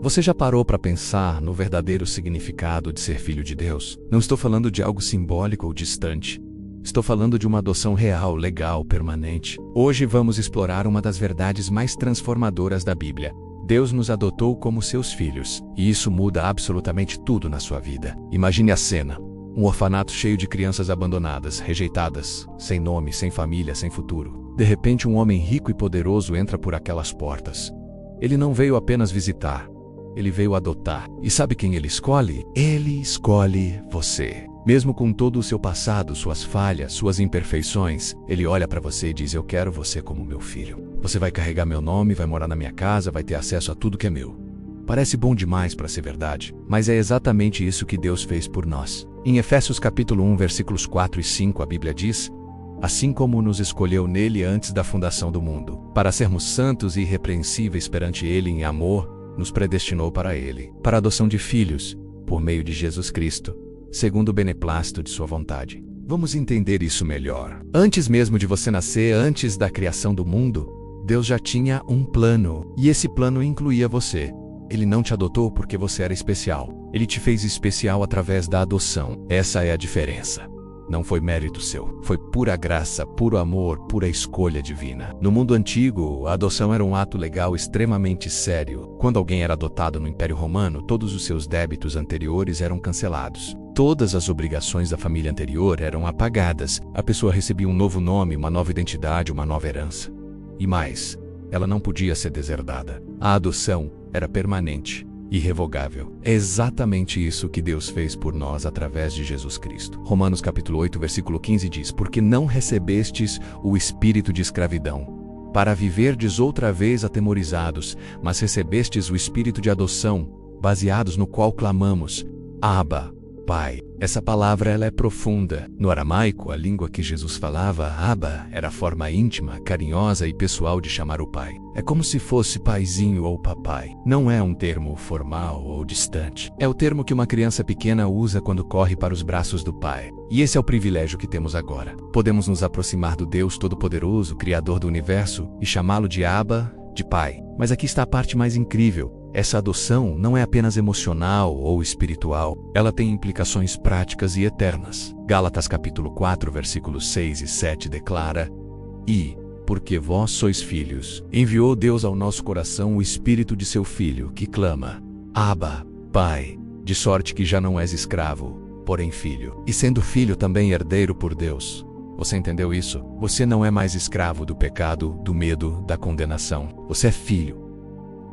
Você já parou para pensar no verdadeiro significado de ser filho de Deus? Não estou falando de algo simbólico ou distante. Estou falando de uma adoção real, legal, permanente. Hoje vamos explorar uma das verdades mais transformadoras da Bíblia. Deus nos adotou como seus filhos, e isso muda absolutamente tudo na sua vida. Imagine a cena. Um orfanato cheio de crianças abandonadas, rejeitadas, sem nome, sem família, sem futuro. De repente, um homem rico e poderoso entra por aquelas portas. Ele não veio apenas visitar. Ele veio adotar. E sabe quem ele escolhe? Ele escolhe você. Mesmo com todo o seu passado, suas falhas, suas imperfeições, ele olha para você e diz: eu quero você como meu filho. Você vai carregar meu nome, vai morar na minha casa, vai ter acesso a tudo que é meu. Parece bom demais para ser verdade, mas é exatamente isso que Deus fez por nós. Em Efésios capítulo 1, versículos 4 e 5, a Bíblia diz: assim como nos escolheu nele antes da fundação do mundo, para sermos santos e irrepreensíveis perante ele em amor, nos predestinou para ele, para a adoção de filhos, por meio de Jesus Cristo, segundo o beneplácito de sua vontade. Vamos entender isso melhor. Antes mesmo de você nascer, antes da criação do mundo, Deus já tinha um plano, e esse plano incluía você. Ele não te adotou porque você era especial. Ele te fez especial através da adoção. Essa é a diferença. Não foi mérito seu. Foi pura graça, puro amor, pura escolha divina. No mundo antigo, a adoção era um ato legal extremamente sério. Quando alguém era adotado no Império Romano, todos os seus débitos anteriores eram cancelados. Todas as obrigações da família anterior eram apagadas. A pessoa recebia um novo nome, uma nova identidade, uma nova herança. E mais, ela não podia ser deserdada. A adoção era permanente, irrevogável. É exatamente isso que Deus fez por nós através de Jesus Cristo. Romanos capítulo 8, versículo 15 diz: porque não recebestes o espírito de escravidão, para viverdes outra vez atemorizados, mas recebestes o espírito de adoção, baseados no qual clamamos: Abba, Pai. Essa palavra ela é profunda. No aramaico, a língua que Jesus falava, Abba, era a forma íntima, carinhosa e pessoal de chamar o Pai. É como se fosse paizinho ou papai. Não é um termo formal ou distante. É o termo que uma criança pequena usa quando corre para os braços do Pai. E esse é o privilégio que temos agora. Podemos nos aproximar do Deus Todo-Poderoso, Criador do Universo, e chamá-lo de Abba, de Pai. Mas aqui está a parte mais incrível. Essa adoção não é apenas emocional ou espiritual, ela tem implicações práticas e eternas. Gálatas capítulo 4, versículos 6 e 7 declara: e, porque vós sois filhos, enviou Deus ao nosso coração o Espírito de seu Filho, que clama: Abba, Pai, de sorte que já não és escravo, porém filho. E sendo filho também herdeiro por Deus. Você entendeu isso? Você não é mais escravo do pecado, do medo, da condenação. Você é filho.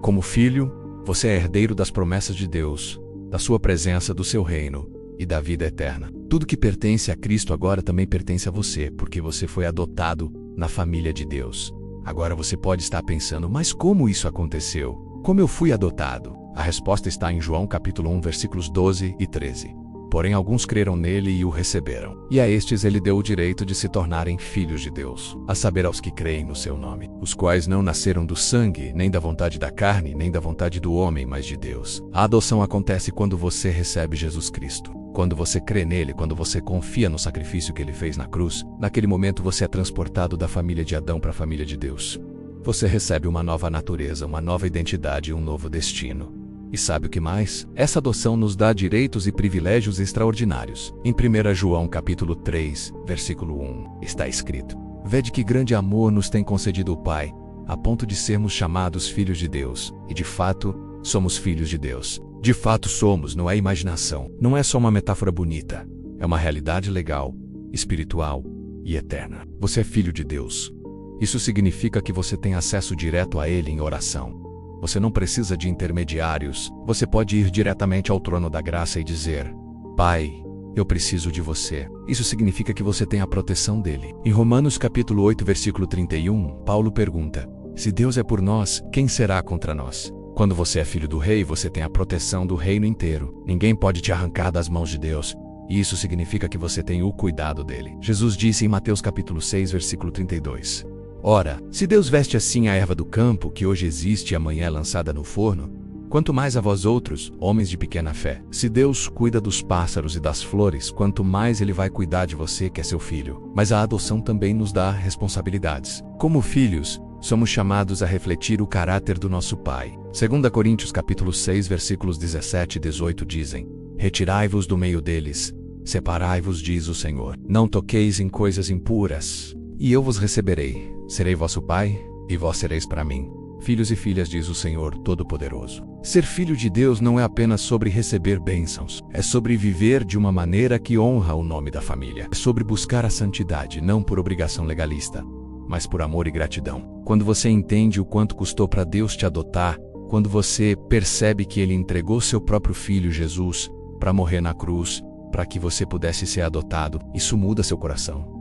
Como filho, você é herdeiro das promessas de Deus, da sua presença, do seu reino e da vida eterna. Tudo que pertence a Cristo agora também pertence a você, porque você foi adotado na família de Deus. Agora você pode estar pensando: mas como isso aconteceu? Como eu fui adotado? A resposta está em João capítulo 1, versículos 12 e 13. Porém, alguns creram nele e o receberam. E a estes ele deu o direito de se tornarem filhos de Deus, a saber, aos que creem no seu nome, os quais não nasceram do sangue, nem da vontade da carne, nem da vontade do homem, mas de Deus. A adoção acontece quando você recebe Jesus Cristo. Quando você crê nele, quando você confia no sacrifício que ele fez na cruz, naquele momento você é transportado da família de Adão para a família de Deus. Você recebe uma nova natureza, uma nova identidade e um novo destino. E sabe o que mais? Essa adoção nos dá direitos e privilégios extraordinários. Em 1 João capítulo 3, versículo 1, está escrito: vede que grande amor nos tem concedido o Pai, a ponto de sermos chamados filhos de Deus. E de fato, somos filhos de Deus. De fato somos, não é imaginação. Não é só uma metáfora bonita. É uma realidade legal, espiritual e eterna. Você é filho de Deus. Isso significa que você tem acesso direto a Ele em oração. Você não precisa de intermediários. Você pode ir diretamente ao trono da graça e dizer: Pai, eu preciso de você. Isso significa que você tem a proteção dele. Em Romanos capítulo 8, versículo 31, Paulo pergunta: se Deus é por nós, quem será contra nós? Quando você é filho do rei, você tem a proteção do reino inteiro. Ninguém pode te arrancar das mãos de Deus. E isso significa que você tem o cuidado dele. Jesus disse em Mateus capítulo 6, versículo 32: ora, se Deus veste assim a erva do campo, que hoje existe e amanhã é lançada no forno, quanto mais a vós outros, homens de pequena fé. Se Deus cuida dos pássaros e das flores, quanto mais Ele vai cuidar de você, que é seu filho. Mas a adoção também nos dá responsabilidades. Como filhos, Somos chamados a refletir o caráter do nosso Pai. 2 Coríntios capítulo 6, versículos 17 e 18 dizem: Retirai-vos do meio deles, separai-vos, diz o Senhor. Não toqueis em coisas impuras, e eu vos receberei. Serei vosso Pai, e vós sereis para mim filhos e filhas, diz o Senhor Todo-Poderoso. Ser filho de Deus não é apenas sobre receber bênçãos, é sobre viver de uma maneira que honra o nome da família. É sobre buscar a santidade, não por obrigação legalista, mas por amor e gratidão. Quando você entende o quanto custou para Deus te adotar, quando você percebe que Ele entregou seu próprio Filho, Jesus, para morrer na cruz, para que você pudesse ser adotado, isso muda seu coração.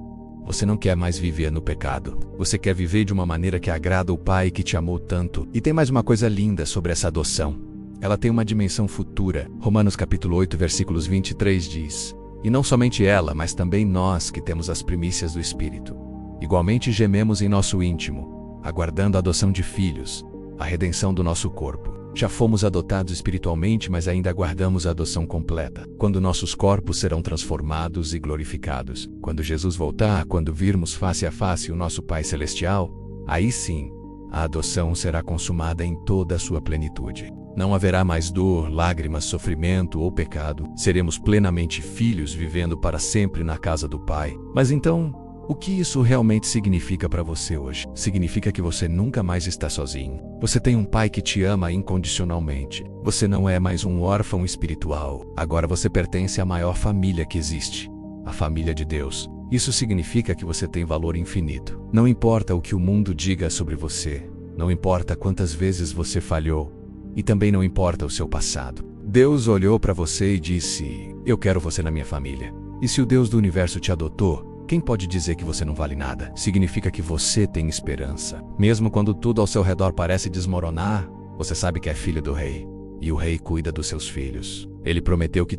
Você não quer mais viver no pecado. Você quer viver de uma maneira que agrada o Pai que te amou tanto. E tem mais uma coisa linda sobre essa adoção. Ela tem uma dimensão futura. Romanos capítulo 8, versículos 23 diz: E não somente ela, mas também nós que temos as primícias do Espírito. Igualmente gememos em nosso íntimo, aguardando a adoção de filhos, a redenção do nosso corpo. Já fomos adotados espiritualmente, mas ainda aguardamos a adoção completa, quando nossos corpos serão transformados e glorificados. Quando Jesus voltar, quando virmos face a face o nosso Pai Celestial, aí sim, a adoção será consumada em toda a sua plenitude. Não haverá mais dor, lágrimas, sofrimento ou pecado. Seremos plenamente filhos, vivendo para sempre na casa do Pai. Mas então, o que isso realmente significa para você hoje? Significa que você nunca mais está sozinho. Você tem um Pai que te ama incondicionalmente. Você não é mais um órfão espiritual. Agora você pertence à maior família que existe, a família de Deus. Isso significa que você tem valor infinito. Não importa o que o mundo diga sobre você, não importa quantas vezes você falhou, e também não importa o seu passado. Deus olhou para você e disse: Eu quero você na minha família. E se o Deus do universo te adotou, quem pode dizer que você não vale nada? Significa que você tem esperança. Mesmo quando tudo ao seu redor parece desmoronar, você sabe que é filho do rei. E o rei cuida dos seus filhos. Ele prometeu que